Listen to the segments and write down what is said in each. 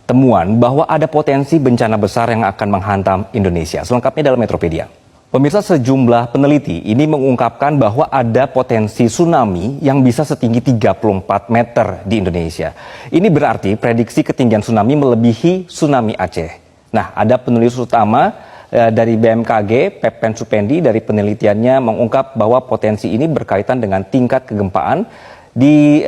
temuan bahwa ada potensi bencana besar yang akan menghantam Indonesia. Selengkapnya dalam Metropedia. Pemirsa, sejumlah peneliti ini mengungkapkan bahwa ada potensi tsunami yang bisa setinggi 34 meter di Indonesia. Ini berarti prediksi ketinggian tsunami melebihi tsunami Aceh. Nah, ada penulis utama dari BMKG, Pepen Supendi, dari penelitiannya mengungkap bahwa potensi ini berkaitan dengan tingkat kegempaan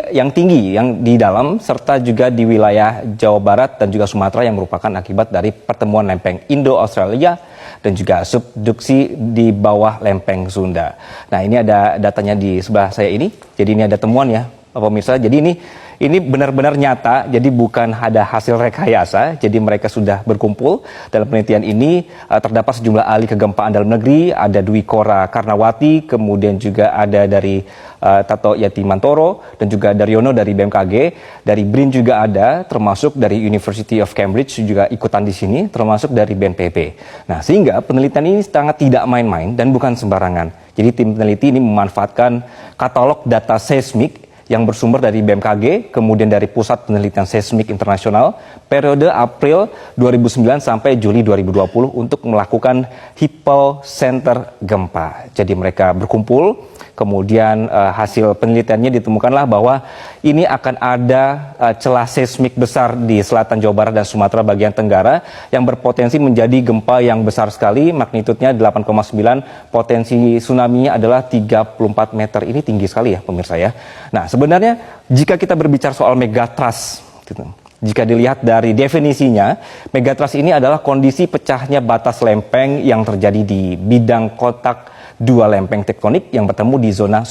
yang tinggi, yang di dalam, serta juga di wilayah Jawa Barat dan juga Sumatera yang merupakan akibat dari pertemuan lempeng Indo-Australia dan juga subduksi di bawah lempeng Sunda. Nah, ini ada datanya di sebelah saya ini. Jadi ini ada temuan ya, pemirsa. Jadi ini benar-benar nyata, jadi bukan ada hasil rekayasa. Jadi mereka sudah berkumpul dalam penelitian ini. Terdapat sejumlah ahli kegempaan dalam negeri, ada Dwi Kora Karnawati, kemudian juga ada dari Tato Yatimantoro, dan juga Daryono dari BMKG, dari BRIN juga ada, termasuk dari University of Cambridge juga ikutan di sini, termasuk dari BNPB. Nah, sehingga penelitian ini sangat tidak main-main dan bukan sembarangan. Jadi tim peneliti ini memanfaatkan katalog data seismik yang bersumber dari BMKG, kemudian dari Pusat Penelitian Seismik Internasional, periode April 2009 sampai Juli 2020 untuk melakukan hypocenter gempa. Jadi mereka berkumpul, kemudian hasil penelitiannya ditemukanlah bahwa ini akan ada celah seismik besar di selatan Jawa Barat dan Sumatera bagian Tenggara yang berpotensi menjadi gempa yang besar sekali, magnitudnya 8,9, potensi tsunami-nya adalah 34 meter. Ini tinggi sekali ya pemirsa ya. Nah, sebenarnya jika kita berbicara soal megatrust, gitu, jika dilihat dari definisinya, megatrust ini adalah kondisi pecahnya batas lempeng yang terjadi di bidang kotak dua lempeng tektonik yang bertemu di zona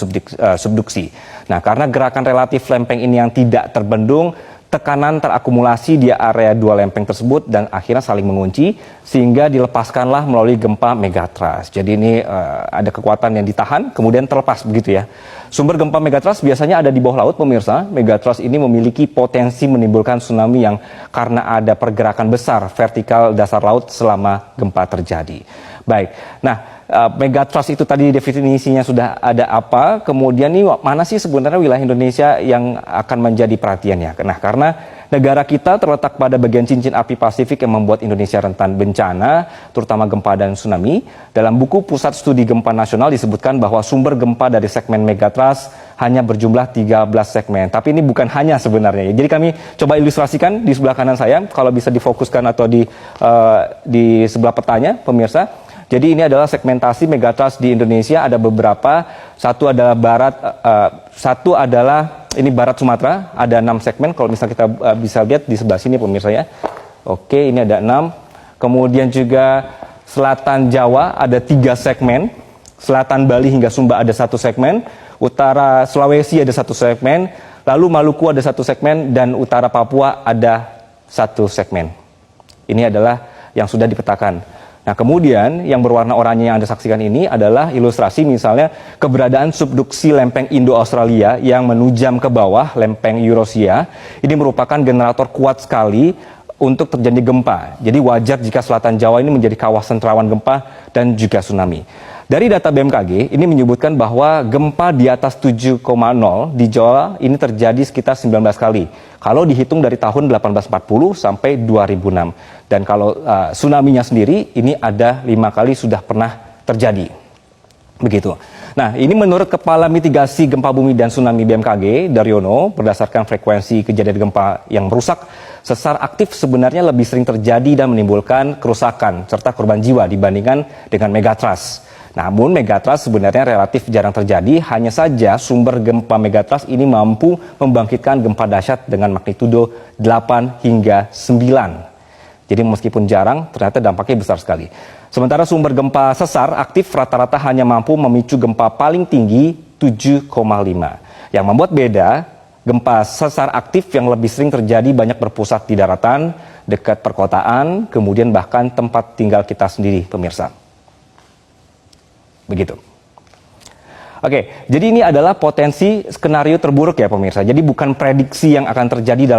subduksi. Nah, karena gerakan relatif lempeng ini yang tidak terbendung, tekanan terakumulasi di area dua lempeng tersebut dan akhirnya saling mengunci sehingga dilepaskanlah melalui gempa megatrust. Jadi ini ada kekuatan yang ditahan kemudian terlepas begitu ya. Sumber gempa megatrust biasanya ada di bawah laut pemirsa. Megatrust ini memiliki potensi menimbulkan tsunami yang karena ada pergerakan besar vertikal dasar laut selama gempa terjadi. Baik, nah megatrust itu tadi definisinya sudah ada apa, kemudian nih mana sih sebenarnya wilayah Indonesia yang akan menjadi perhatiannya? Nah, karena negara kita terletak pada bagian cincin api Pasifik yang membuat Indonesia rentan bencana, terutama gempa dan tsunami. Dalam buku Pusat Studi Gempa Nasional disebutkan bahwa sumber gempa dari segmen megatrust hanya berjumlah 13 segmen. Tapi ini bukan hanya sebenarnya. Jadi kami coba ilustrasikan di sebelah kanan saya, kalau bisa difokuskan atau di sebelah petanya, pemirsa. Jadi ini adalah segmentasi megatrust di Indonesia, ada beberapa. Satu adalah ini barat Sumatera, ada 6 segmen. Kalau misalnya kita bisa lihat di sebelah sini pemirsa ya. Oke, ini ada 6. Kemudian juga selatan Jawa ada 3 segmen. Selatan Bali hingga Sumba ada 1 segmen. Utara Sulawesi ada 1 segmen. Lalu Maluku ada 1 segmen dan utara Papua ada 1 segmen. Ini adalah yang sudah dipetakan. Nah, kemudian yang berwarna oranye yang Anda saksikan ini adalah ilustrasi misalnya keberadaan subduksi lempeng Indo-Australia yang menujam ke bawah lempeng Eurasia. Ini merupakan generator kuat sekali untuk terjadi gempa. Jadi wajar jika selatan Jawa ini menjadi kawasan rawan gempa dan juga tsunami. Dari data BMKG ini menyebutkan bahwa gempa di atas 7,0 di Jawa ini terjadi sekitar 19 kali. Kalau dihitung dari tahun 1840 sampai 2006. Dan kalau tsunami-nya sendiri ini ada 5 kali sudah pernah terjadi. Begitu. Nah, ini menurut Kepala Mitigasi Gempa Bumi dan Tsunami BMKG, Daryono, berdasarkan frekuensi kejadian gempa yang merusak, sesar aktif sebenarnya lebih sering terjadi dan menimbulkan kerusakan serta korban jiwa dibandingkan dengan megatrust. Namun megatrust sebenarnya relatif jarang terjadi, hanya saja sumber gempa megatrust ini mampu membangkitkan gempa dahsyat dengan magnitudo 8 hingga 9. Jadi meskipun jarang, ternyata dampaknya besar sekali. Sementara sumber gempa sesar aktif rata-rata hanya mampu memicu gempa paling tinggi 7,5. Yang membuat beda, gempa sesar aktif yang lebih sering terjadi banyak berpusat di daratan, dekat perkotaan, kemudian bahkan tempat tinggal kita sendiri, pemirsa. Begitu. Oke, jadi ini adalah potensi skenario terburuk ya pemirsa. Jadi bukan prediksi yang akan terjadi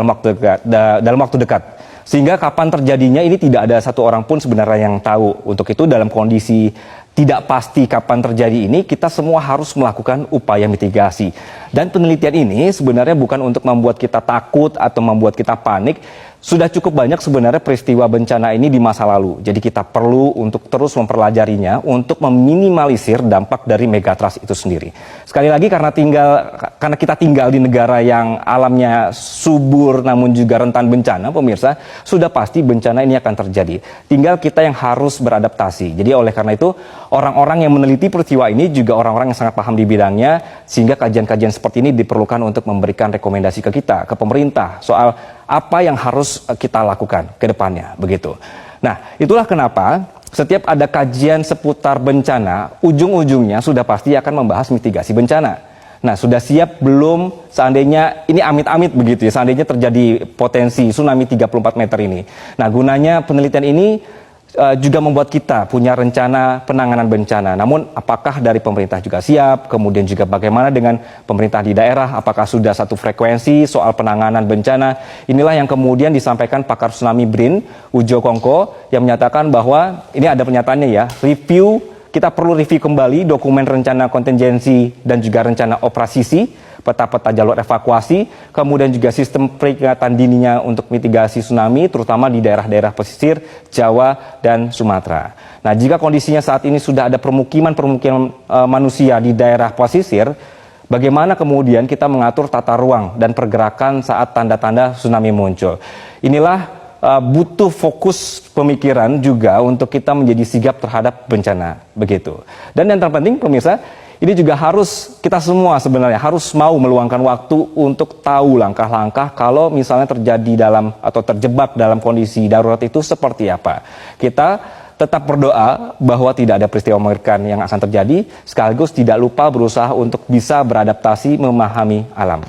dalam waktu dekat. Sehingga kapan terjadinya ini tidak ada satu orang pun sebenarnya yang tahu. Untuk itu dalam kondisi tidak pasti kapan terjadi ini, kita semua harus melakukan upaya mitigasi. Dan penelitian ini sebenarnya bukan untuk membuat kita takut atau membuat kita panik, Sudah cukup banyak sebenarnya peristiwa bencana ini di masa lalu. Jadi kita perlu untuk terus mempelajarinya untuk meminimalisir dampak dari megatrust itu sendiri. Sekali lagi karena kita tinggal di negara yang alamnya subur namun juga rentan bencana, pemirsa, sudah pasti bencana ini akan terjadi. Tinggal kita yang harus beradaptasi. Jadi oleh karena itu orang-orang yang meneliti peristiwa ini juga orang-orang yang sangat paham di bidangnya, sehingga kajian-kajian seperti ini diperlukan untuk memberikan rekomendasi ke kita, ke pemerintah soal apa yang harus kita lakukan ke depannya, begitu. Nah, itulah kenapa setiap ada kajian seputar bencana, ujung-ujungnya sudah pasti akan membahas mitigasi bencana. Nah, sudah siap belum seandainya ini amit-amit begitu ya, seandainya terjadi potensi tsunami 34 meter ini. Nah, gunanya penelitian ini juga membuat kita punya rencana penanganan bencana. Namun apakah dari pemerintah juga siap, kemudian juga bagaimana dengan pemerintah di daerah, apakah sudah satu frekuensi soal penanganan bencana. Inilah yang kemudian disampaikan pakar tsunami BRIN, Ujo Kongko, yang menyatakan bahwa, ini ada pernyataannya ya, kita perlu review kembali dokumen rencana kontingensi dan juga rencana operasi, peta-peta jalur evakuasi, kemudian juga sistem peringatan dininya untuk mitigasi tsunami, terutama di daerah-daerah pesisir Jawa dan Sumatera. Nah, jika kondisinya saat ini sudah ada permukiman manusia di daerah pesisir, bagaimana kemudian kita mengatur tata ruang dan pergerakan saat tanda-tanda tsunami muncul? Inilah butuh fokus pemikiran juga untuk kita menjadi sigap terhadap bencana, begitu. Dan yang terpenting, pemirsa, ini juga harus kita semua sebenarnya harus mau meluangkan waktu untuk tahu langkah-langkah kalau misalnya terjadi dalam atau terjebak dalam kondisi darurat itu seperti apa. Kita tetap berdoa bahwa tidak ada peristiwa mengerikan yang akan terjadi, sekaligus tidak lupa berusaha untuk bisa beradaptasi memahami alam.